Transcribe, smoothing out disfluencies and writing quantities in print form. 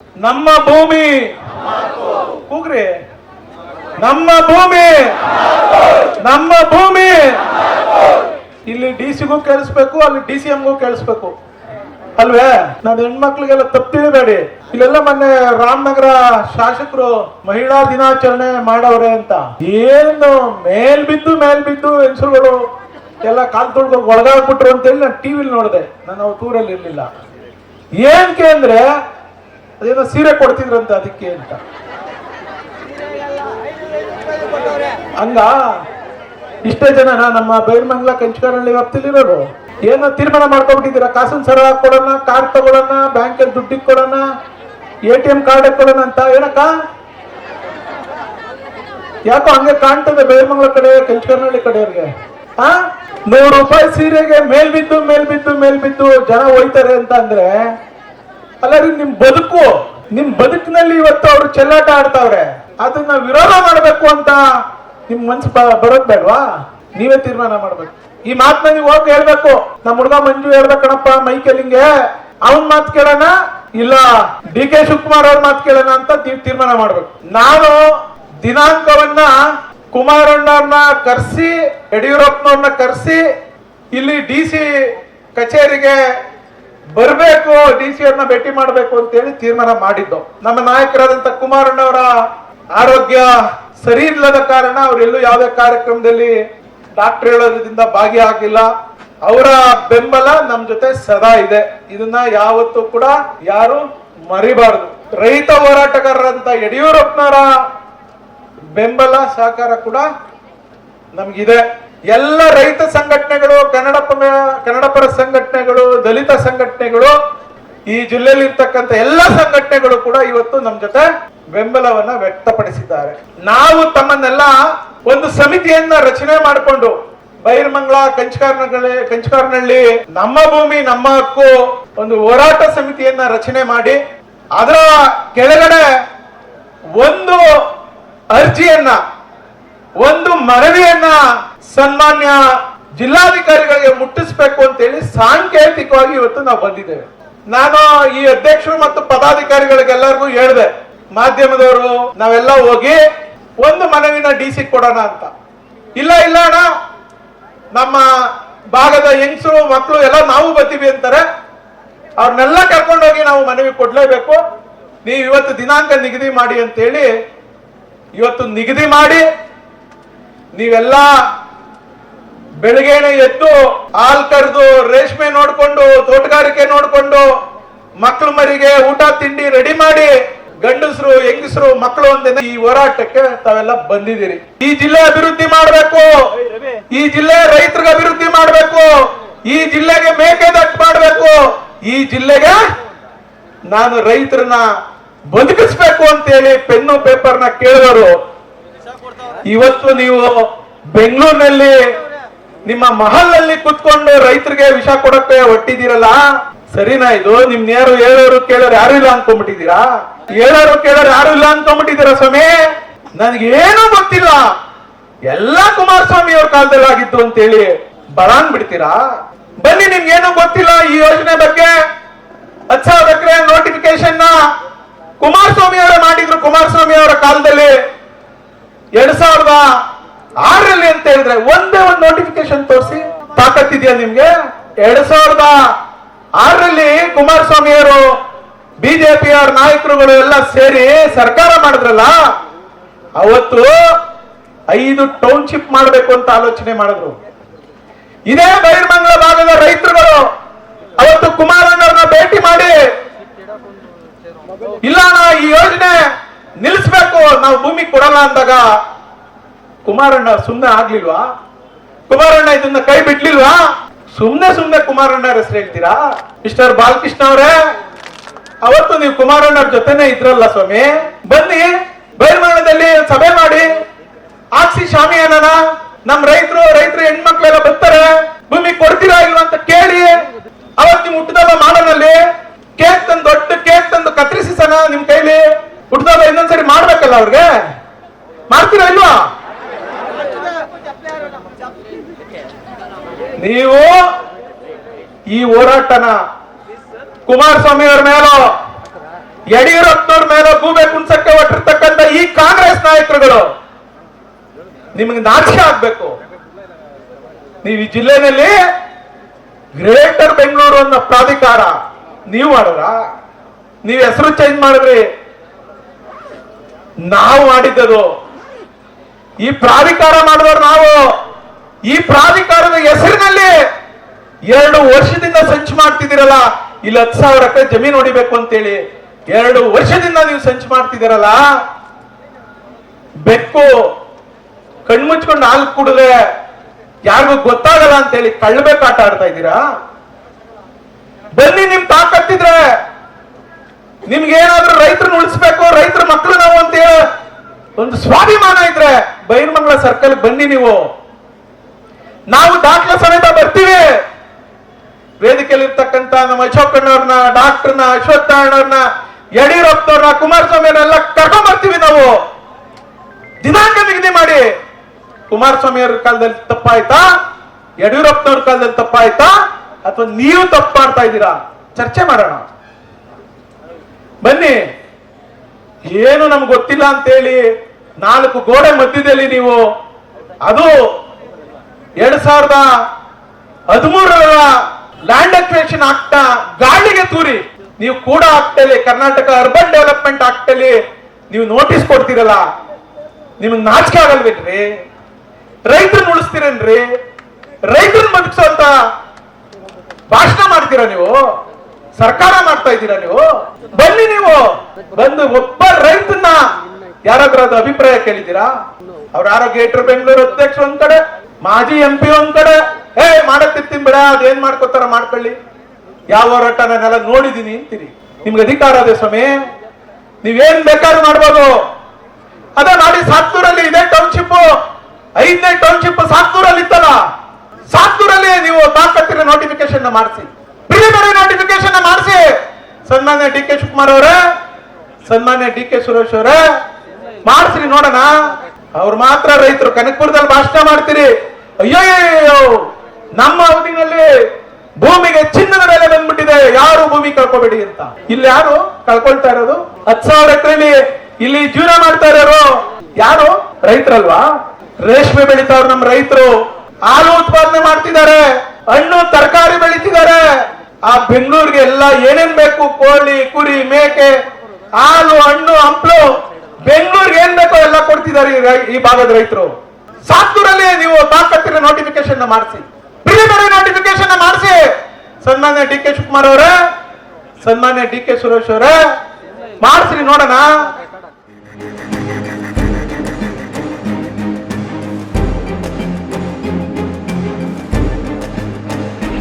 ನಮ್ಮ ಭೂಮಿ ಕೂಗ್ರಿ, ನಮ್ಮ ಭೂಮಿ, ನಮ್ಮ ಭೂಮಿ. ಇಲ್ಲಿ ಡಿಸಿಗೂ ಕೇಳಿಸ್ಬೇಕು, ಅಲ್ಲಿ DCMಗೂ ಕೇಳಿಸ್ಬೇಕು ಅಲ್ವೇ? ನಾನು ಹೆಣ್ಮಕ್ಳಿಗೆಲ್ಲ ತಪ್ಪು ತಿಳಿಬೇಡಿ. ಇಲ್ಲೆಲ್ಲ ಮೊನ್ನೆ ರಾಮನಗರ ಶಾಸಕರು ಮಹಿಳಾ ದಿನಾಚರಣೆ ಮಾಡವ್ರೆ ಅಂತ ಏನು ಮೇಲ್ಬಿದ್ದು ಹೆಂಗಸರುಗಳು ಎಲ್ಲ ಕಾಲ್ ತೊಳ್ಕೊಂಡು ಒಳಗಾಗ್ಬಿಟ್ರು ಅಂತೇಳಿ ನಾನು ಟಿವಿಲಿ ನೋಡಿದೆ. ನಾನು ಅವತ್ತು ಊರಲ್ಲಿ ಇರ್ಲಿಲ್ಲ. ಏನಕ್ಕೆ ಅಂದ್ರೆ ಅದೇನೋ ಸೀರೆ ಕೊಡ್ತಿದ್ರಂತೆ ಅದಕ್ಕೆ ಅಂತ. ಹಂಗ ಇಷ್ಟೇ ಜನ ನಮ್ಮ ಬೈರ್ಮಂಗ್ಲ ಕಂಚಕಾರಹಳ್ಳಿ ವ್ಯಾಪ್ತಿಲಿರೋರು ಏನೋ ತೀರ್ಮಾನ ಮಾಡ್ಕೊಬಿಟ್ಟಿದ್ದೀರಾ, ಕಾಸಿನ ಸರ ಕೊಡೋಣ, ಕಾರ್ ತಗೊಳ್ಳೋಣ, ಬ್ಯಾಂಕಲ್ಲಿ ದುಡ್ಡಿಗೆ ಕೊಡೋಣ, ATM ಕಾರ್ಡ್ ಕೊಡೋಣ ಅಂತ. ಏನಕ್ಕ ಯಾಕೋ ಹಂಗೆ ಕಾಣ್ತದೆ ಬೈರ್ಮಂಗ್ಲ ಕಡೆ ಕಂಚಕಾರಹಳ್ಳಿ ಕಡೆಯವ್ರಿಗೆ. 100 ರೂಪಾಯಿ ಸೀರೆಗೆ ಮೇಲ್ಬಿದ್ದು ಜನ ಹೋಯ್ತಾರೆ ಅಂತ ಅಂದ್ರೆ ಅಲ್ಲ ರೀ, ನಿಮ್ ಬದುಕಿನಲ್ಲಿ ಇವತ್ತು ಅವರು ಚೆಲ್ಲಾಟ ಆಡ್ತಾವ್ರೆ. ಅದನ್ನ ವಿರೋಧ ಮಾಡ್ಬೇಕು ಅಂತ ನಿಮ್ ಮನ್ಸು ಬರೋದ್ ಬೇಡವಾ? ನೀವೇ ತೀರ್ಮಾನ ಮಾಡ್ಬೇಕು. ಈ ಮಾತನ್ನ ನೀವು ಹೋಗಿ ಹೇಳ್ಬೇಕು. ನಮ್ಮ ಹುಡುಗ ಮಂಜು ಹೇಳ್ಬೇಕಣಪ್ಪ ಮೈಕೆಲಿಂಗೆ, ಅವನ್ ಮಾತು ಕೇಳೋಣ ಇಲ್ಲ DK ಶಿವಕುಮಾರ್ ಅವ್ರ ಮಾತು ಕೇಳೋಣ ಅಂತ ತೀರ್ಮಾನ ಮಾಡ್ಬೇಕು. ನಾನು ದಿನಾಂಕವನ್ನ ಕುಮಾರಣ್ಣವ್ರನ್ನ ಕರೆಸಿ, ಯಡಿಯೂರಪ್ಪನವ್ರನ್ನ ಕರೆಸಿ ಇಲ್ಲಿ DC ಕಚೇರಿಗೆ ಬರ್ಬೇಕು, DC ಅವ್ರನ್ನ ಭೇಟಿ ಮಾಡ್ಬೇಕು ಅಂತೇಳಿ ತೀರ್ಮಾನ ಮಾಡಿದ್ದು. ನಮ್ಮ ನಾಯಕರಾದಂತ ಕುಮಾರಣ್ಣವರ ಆರೋಗ್ಯ ಸರಿ ಇಲ್ಲದ ಕಾರಣ ಅವರೆಲ್ಲೂ ಯಾವುದೇ ಕಾರ್ಯಕ್ರಮದಲ್ಲಿ ಡಾಕ್ಟರ್ ಹೇಳೋದ್ರಿಂದ ಭಾಗಿಯಾಗಿಲ್ಲ. ಅವರ ಬೆಂಬಲ ನಮ್ ಜೊತೆ ಸದಾ ಇದೆ. ಇದನ್ನ ಯಾವತ್ತೂ ಕೂಡ ಯಾರು ಮರಿಬಾರದು. ರೈತ ಹೋರಾಟಗಾರರಂತ ಯಡಿಯೂರಪ್ಪನವರ ಬೆಂಬಲ ಸಹಕಾರ ಕೂಡ ನಮ್ಗಿದೆ. ಎಲ್ಲ ರೈತ ಸಂಘಟನೆಗಳು, ಕನ್ನಡಪರ ಸಂಘಟನೆಗಳು, ದಲಿತ ಸಂಘಟನೆಗಳು, ಈ ಜಿಲ್ಲೆಯಲ್ಲಿ ಇರ್ತಕ್ಕಂಥ ಎಲ್ಲ ಸಂಘಟನೆಗಳು ಕೂಡ ಇವತ್ತು ನಮ್ ಜೊತೆ ಬೆಂಬಲವನ್ನ ವ್ಯಕ್ತಪಡಿಸಿದ್ದಾರೆ. ನಾವು ತಮ್ಮನ್ನೆಲ್ಲ ಒಂದು ಸಮಿತಿಯನ್ನ ರಚನೆ ಮಾಡಿಕೊಂಡು ಬೈರ್ಮಂಗ್ಲ ಕಂಚಕಾರನಹಳ್ಳಿ ನಮ್ಮ ಭೂಮಿ ನಮ್ಮ ಹಕ್ಕು ಒಂದು ಹೋರಾಟ ಸಮಿತಿಯನ್ನ ರಚನೆ ಮಾಡಿ ಅದರ ಕೆಳಗಡೆ ಒಂದು ಅರ್ಜಿಯನ್ನ, ಒಂದು ಮನವಿಯನ್ನ ಸನ್ಮಾನ್ಯ ಜಿಲ್ಲಾಧಿಕಾರಿಗಳಿಗೆ ಮುಟ್ಟಿಸ್ಬೇಕು ಅಂತೇಳಿ ಸಾಂಕೇತಿಕವಾಗಿ ಇವತ್ತು ನಾವು ಬಂದಿದ್ದೇವೆ. ನಾನು ಈ ಅಧ್ಯಕ್ಷರು ಮತ್ತು ಪದಾಧಿಕಾರಿಗಳಿಗೆಲ್ಲರಿಗೂ ಹೇಳಿದೆ, ಮಾಧ್ಯಮದವರು ನಾವೆಲ್ಲ ಹೋಗಿ ಒಂದು ಮನವಿನ DC ಕೊಡೋಣ ಅಂತ. ಇಲ್ಲ ಅಣ್ಣ, ನಮ್ಮ ಭಾಗದ ಹೆಂಗಸರು ಮಕ್ಕಳು ಎಲ್ಲ ನಾವು ಬರ್ತೀವಿ ಅಂತಾರೆ. ಅವ್ರನ್ನೆಲ್ಲ ಕರ್ಕೊಂಡೋಗಿ ನಾವು ಮನವಿ ಕೊಡ್ಲೇಬೇಕು. ನೀವು ಇವತ್ತು ದಿನಾಂಕ ನಿಗದಿ ಮಾಡಿ ಅಂತೇಳಿ ಇವತ್ತು ನಿಗದಿ ಮಾಡಿ, ನೀವೆಲ್ಲ ಬೆಳಗ್ಗೆನೆ ಎದ್ದು ಹಾಲ್ ಕರೆದು, ರೇಷ್ಮೆ ನೋಡ್ಕೊಂಡು, ತೋಟಗಾರಿಕೆ ನೋಡ್ಕೊಂಡು, ಮಕ್ಕಳು ಮರಿಗೆ ಊಟ ತಿಂಡಿ ರೆಡಿ ಮಾಡಿ, ಗಂಡಸರು ಹೆಂಗಸರು ಮಕ್ಕಳು ಒಂದಿನ ಈ ಹೋರಾಟಕ್ಕೆ ತಾವೆಲ್ಲ ಬಂದಿದ್ದೀರಿ. ಈ ಜಿಲ್ಲೆ ಅಭಿವೃದ್ಧಿ ಮಾಡಬೇಕು, ಈ ಜಿಲ್ಲೆ ರೈತರಿಗೆ ಅಭಿವೃದ್ಧಿ ಮಾಡಬೇಕು, ಈ ಜಿಲ್ಲೆಗೆ ಮೇಕೆದಾಟು ಮಾಡಬೇಕು, ಈ ಜಿಲ್ಲೆಗೆ ನಾನು ರೈತರನ್ನ ಬದುಕಿಸ್ಬೇಕು ಅಂತೇಳಿ ಪೆನ್ನು ಪೇಪರ್ನ ಕೇಳಿದವರು ಇವತ್ತು ನೀವು ಬೆಂಗಳೂರಿನಲ್ಲಿ ನಿಮ್ಮ ಮಹಲ್ನಲ್ಲಿ ಕುತ್ಕೊಂಡು ರೈತರಿಗೆ ವಿಷ ಕೊಡಕ್ಕೆ ಹೊಟ್ಟಿದ್ದೀರಲ್ಲ, ಸರಿನಾ? ಇದು ನಿಮ್ ಯಾರು ಹೇಳೋರು ಕೇಳೋರು ಯಾರು ಇಲ್ಲ ಅನ್ಕೊಂಡ್ಬಿಟ್ಟಿದ್ದೀರಾ? ಹೇಳೋರು ಕೇಳೋರು ಯಾರು ಇಲ್ಲ ಅನ್ಕೊಂಡ್ಬಿಟ್ಟಿದ್ದೀರಾ ಸ್ವಾಮಿ? ನನಗೇನು ಗೊತ್ತಿಲ್ಲ, ಎಲ್ಲ ಕುಮಾರಸ್ವಾಮಿ ಅವ್ರ ಕಾಲದಲ್ಲಿ ಆಗಿತ್ತು ಅಂತೇಳಿ ಬರಾನ್ ಬಿಡ್ತೀರಾ? ಬನ್ನಿ, ನಿಮ್ಗೇನು ಗೊತ್ತಿಲ್ಲ ಈ ಯೋಜನೆ ಬಗ್ಗೆ. 10,000 ಎಕರೆ ನೋಟಿಫಿಕೇಶನ್ ಕುಮಾರಸ್ವಾಮಿ ಅವರೇ ಮಾಡಿದ್ರು. ಕುಮಾರಸ್ವಾಮಿ ಅವರ ಕಾಲದಲ್ಲಿ 2006ರಲ್ಲಿ ಅಂತ ಹೇಳಿದ್ರೆ ಒಂದೇ ಒಂದು ನೋಟಿಫಿಕೇಶನ್ ತೋರಿಸಿ ತಾಕತ್ತಿದೆಯಾ ನಿಮ್ಗೆ? 2006ರಲ್ಲಿ ಕುಮಾರಸ್ವಾಮಿ ಅವರು ಬಿಜೆಪಿ ಅವರ ನಾಯಕರುಗಳು ಎಲ್ಲ ಸೇರಿ ಸರ್ಕಾರ ಮಾಡಿದ್ರಲ್ಲ, ಅವತ್ತು 5 ಟೌನ್ಶಿಪ್ ಮಾಡಬೇಕು ಅಂತ ಆಲೋಚನೆ ಮಾಡಿದ್ರು. ಇದೇ ಬೈರ್ಮಂಗ್ಲ ಭಾಗದ ರೈತರುಗಳು ಅವತ್ತು ಕುಮಾರಣ್ಣವ್ರನ್ನ ಭೇಟಿ ಮಾಡಿ, ಇಲ್ಲ ಈ ಯೋಜನೆ ನಿಲ್ಲಿಸ್ಬೇಕು, ನಾವು ಭೂಮಿ ಕೊಡಲ್ಲ ಅಂದಾಗ ಕುಮಾರಣ್ಣ ಸುಮ್ಮನೆ ಆಗ್ಲಿಲ್ವಾ? ಕುಮಾರಣ್ಣ ಇದನ್ನ ಕೈ ಬಿಡ್ಲಿಲ್ವಾ? ಸುಮ್ನೆ ಕುಮಾರಣ್ಣ ಹೆಸರು ಹೇಳ್ತೀರಾ? ಮಿಸ್ಟರ್ ಬಾಲಕೃಷ್ಣ ಅವರೇ, ಅವತ್ತು ನೀವು ಕುಮಾರಣ್ಣವ್ರ ಜೊತೆನೆ ಇದ್ರಲ್ಲ ಸ್ವಾಮಿ. ಬನ್ನಿ, ಬೈರ್ಮಂಗ್ಲದಲ್ಲಿ ಸಭೆ ಮಾಡಿ ಹಾಕ್ಸಿ ಶಾಮಿಯಾನನ, ನಮ್ ರೈತರು ಹೆಣ್ಮಕ್ಳೆಲ್ಲ ಬರ್ತಾರೆ, ಭೂಮಿ ಕೊಡ್ತೀರಾ ಇಲ್ವಾ ಅಂತ ಕೇಳಿ ಅವತ್ತು ನಿಮ್ ಹುಟ್ಟದಬ್ಬ ಮಾಡೋನಲ್ಲಿ ಕೇಕ್ ತಂದು, ದೊಡ್ಡ ಕೇಕ್ ತಂದು ಕತ್ತರಿಸಿಸೋಣ ನಿಮ್ ಕೈಲಿ. ಹುಟ್ಟದಬ್ಬ ಇನ್ನೊಂದ್ಸರಿ ಮಾಡ್ಬೇಕಲ್ಲ ಅವ್ರಿಗೆ, ಮಾಡ್ತೀರಾ ಇಲ್ವಾ? ನೀವು ಈ ಹೋರಾಟನ ಕುಮಾರಸ್ವಾಮಿ ಅವರ ಮೇಲೋ ಯಡಿಯೂರಪ್ಪನವ್ರ ಮೇಲೆ ಗೂಬೆ ಕುಣ್ಸಕ್ಕೆ ಹೊಟ್ಟಿರ್ತಕ್ಕಂಥ ಈ ಕಾಂಗ್ರೆಸ್ ನಾಯಕರುಗಳು ನಿಮಗೆ ನಾಚಿಕೆ ಆಗ್ಬೇಕು. ನೀವು ಈ ಜಿಲ್ಲೆನಲ್ಲಿ ಗ್ರೇಟರ್ ಬೆಂಗಳೂರು ಅನ್ನೋ ಪ್ರಾಧಿಕಾರ ನೀವು ಮಾಡಿದ್ರ, ನೀವು ಹೆಸರು ಚೇಂಜ್ ಮಾಡಿದ್ರಿ, ನಾವು ಮಾಡಿದ್ದದು. ಈ ಪ್ರಾಧಿಕಾರ ಮಾಡಿದವರು ನಾವು. ಈ ಪ್ರಾಧಿಕಾರದ ಹೆಸರಿನಲ್ಲಿ 2 ವರ್ಷದಿಂದ ಸಂಚು ಮಾಡ್ತಿದ್ದೀರಲ್ಲ, ಇಲ್ಲಿ 10,000 ಎಕರೆ ಜಮೀನು ಹೊಡಿಬೇಕು ಅಂತೇಳಿ 2 ವರ್ಷದಿಂದ ನೀವು ಸಂಚು ಮಾಡ್ತಿದ್ದೀರಲ್ಲ. ಬೆಕ್ಕು ಕಣ್ಮುಚ್ಕೊಂಡು ಹಾಲು ಕುಡಿದ್ರೆ ಯಾರಿಗೂ ಗೊತ್ತಾಗಲ್ಲ ಅಂತೇಳಿ ಕಳ್ಳಬೇಕಾಟ ಆಡ್ತಾ ಇದ್ದೀರಾ. ಬನ್ನಿ, ನಿಮ್ ತಾಕತ್ತಿದ್ರೆ, ನಿಮ್ಗೇನಾದ್ರೂ ರೈತರನ್ನ ಉಳಿಸ್ಬೇಕು, ರೈತರ ಮಕ್ಕಳು ನಾವು ಅಂತ ಒಂದು ಸ್ವಾಭಿಮಾನ ಇದ್ರೆ ಬೈರಮಂಗಲ ಸರ್ಕಲ್ ಬನ್ನಿ. ನೀವು, ನಾವು ದಾಖಲೆ ಸಮೇತ ಬರ್ತೀವಿ. ವೇದಿಕೆಯಲ್ಲಿ ಇರ್ತಕ್ಕಂಥ ನಮ್ಮ ಅಶೋಕಣ್ಣವ್ರನ್ನ, ಡಾಕ್ಟರ್ನ, ಅಶ್ವತ್ಥಣ್ಣವ್ರನ್ನ, ಯಡಿಯೂರಪ್ಪನವ್ರನ್ನ, ಕುಮಾರಸ್ವಾಮಿಯವ್ರನ್ನೆಲ್ಲ ಕರ್ಕೊಂಡ್ ಬರ್ತೀವಿ. ನಾವು ದಿನಾಂಕ ನಿಗದಿ ಮಾಡಿ, ಕುಮಾರಸ್ವಾಮಿ ಅವ್ರ ಕಾಲದಲ್ಲಿ ತಪ್ಪಾಯ್ತಾ, ಯಡಿಯೂರಪ್ಪನವ್ರ ಕಾಲದಲ್ಲಿ ತಪ್ಪಾಯ್ತಾ, ಅಥವಾ ನೀವು ತಪ್ಪು ಮಾಡ್ತಾ ಇದ್ದೀರಾ, ಚರ್ಚೆ ಮಾಡೋಣ. ಬನ್ನಿ. ಏನು ನಮ್ಗೆ ಗೊತ್ತಿಲ್ಲ ಅಂತೇಳಿ 4 ಗೋಡೆ ಮಧ್ಯದಲ್ಲಿ ನೀವು, ಅದು 2013 ಲ್ಯಾಂಡ್ ಅಕ್ವಿಸಿಷನ್ ಆಕ್ಟ್ ಗಾಳಿಗೆ ತೂರಿ ನೀವು ಕೂಡ ಆಗ್ತಲ್ಲಿ ಕರ್ನಾಟಕ ಅರ್ಬನ್ ಡೆವಲಪ್ಮೆಂಟ್ ಆಕ್ಟ್ ಅಲ್ಲಿ ನೀವು ನೋಟಿಸ್ ಕೊಡ್ತೀರಲ್ಲ, ನಿಮ್ಗೆ ನಾಚಿಕೆ ಆಗಲ್ವೇನ್ರಿ? ರೈತರನ್ನ ಉಳಿಸ್ತೀರೇನ್ರಿ? ರೈತರನ್ನ ಬದುಕಿಸೋಂತ ಭಾಷಣ ಮಾಡ್ತೀರಾ ನೀವು? ಸರ್ಕಾರ ಮಾಡ್ತಾ ಇದ್ದೀರಾ ನೀವು? ಬನ್ನಿ, ನೀವು ಬಂದು ಒಬ್ಬ ರೈತನ ಯಾರಾದ್ರೂ ಅದು ಅಭಿಪ್ರಾಯ ಕೇಳಿದ್ದೀರಾ? ಅವ್ರ ಯಾರೋ ಗ್ರೇಟರ್ ಬೆಂಗಳೂರು ಅಧ್ಯಕ್ಷ ಒಂದ್ ಕಡೆ, ಮಾಜಿ MP ಒಂದ್ ಕಡೆ, ಮಾಡಕ್ತಿರ್ತೀನಿ ಬಿಡ, ಅದೇನ್ ಮಾಡ್ಕೋತಾರ ಮಾಡ್ಕೊಳ್ಳಿ, ಯಾವ ಹೋರಾಟ ನಾನೆಲ್ಲ ನೋಡಿದೀನಿ ಅಂತೀರಿ. ನಿಮ್ಗೆ ಅಧಿಕಾರ ಅದೇ ಸ್ವಾಮಿ, ನೀವೇನ್ ಬೇಕಾದ್ರೂ ಮಾಡ್ಬೋದು. ಅದೇ ಮಾಡಿ. ಸಾತ್ತೂರಲ್ಲಿ ಇದೇ ಟೌನ್ಶಿಪ್, 5ನೇ ಟೌನ್ಶಿಪ್ ಸಾತ್ತೂರಲ್ಲಿ ಇತ್ತಲ್ಲ, ಸಾತ್ತೂರಲ್ಲಿ ನೀವು ತಾಕತ್ತಿನ ನೋಟಿಫಿಕೇಶನ್ ಮಾಡಿಸಿ, ಪ್ರಿಲಿಮಿನರಿ ನೋಟಿಫಿಕೇಶನ್ ಮಾಡಿಸಿ. ಸನ್ಮಾನ್ಯ DK ಶಿವಕುಮಾರ್ ಅವರೇ, ಸನ್ಮಾನ್ಯ DK ಸುರೇಶ್ ಅವರೇ, ಮಾಡಿಸ್ರಿ ನೋಡೋಣ. ಅವ್ರು ಮಾತ್ರ ರೈತರು ಕನಕಪುರದಲ್ಲಿ ಭಾಷಣ ಮಾಡ್ತೀರಿ, ಅಯ್ಯೋ ನಮ್ಮ ಅವಧಿನಲ್ಲಿ ಭೂಮಿಗೆ ಚಿನ್ನದ ಬೆಲೆ ಬಂದ್ಬಿಟ್ಟಿದೆ, ಯಾರು ಭೂಮಿ ಕಳ್ಕೊಬೇಡಿ ಅಂತ. ಇಲ್ಲಿ ಯಾರು ಕಳ್ಕೊಳ್ತಾ ಇರೋದು? 10,000 ಎಕರೆಲಿ ಇಲ್ಲಿ ಜೀವನ ಮಾಡ್ತಾ ಇರೋರು ಯಾರು? ರೈತರಲ್ವಾ? ರೇಷ್ಮೆ ಬೆಳೀತಾವ್ರು ನಮ್ಮ ರೈತರು, ಹಾಲು ಉತ್ಪಾದನೆ ಮಾಡ್ತಿದ್ದಾರೆ, ಹಣ್ಣು ತರಕಾರಿ ಬೆಳೀತಿದ್ದಾರೆ. ಆ ಬೆಂಗಳೂರಿಗೆ ಎಲ್ಲ ಏನೇನ್ ಬೇಕು, ಕೋಳಿ, ಕುರಿ, ಮೇಕೆ, ಹಾಲು, ಹಣ್ಣು, ಹಂಪ್ಲು, ಬೆಂಗಳೂರಿಗೆ ಏನ್ ಬೇಕೋ ಎಲ್ಲ ಕೊಡ್ತಿದ್ದಾರೆ ಈ ಭಾಗದ ರೈತರು. ಸಾತ್ತೂರಲ್ಲಿ ನೀವು ತಾಕತ್ತಿನ ನೋಟಿಫಿಕೇಶನ್ ಮಾಡಿಸಿ, ಪ್ರಿಲಿಮಿನರಿ ನೋಟಿಫಿಕೇಶನ್ ಮಾಡಿಸಿ. ಸನ್ಮಾನ್ಯ DK ಶಿವಕುಮಾರ್ ಅವರೇ, ಸನ್ಮಾನ್ಯ DK ಸುರೇಶ್ ಅವರೇ, ಮಾಡಿಸ್ರಿ ನೋಡೋಣ.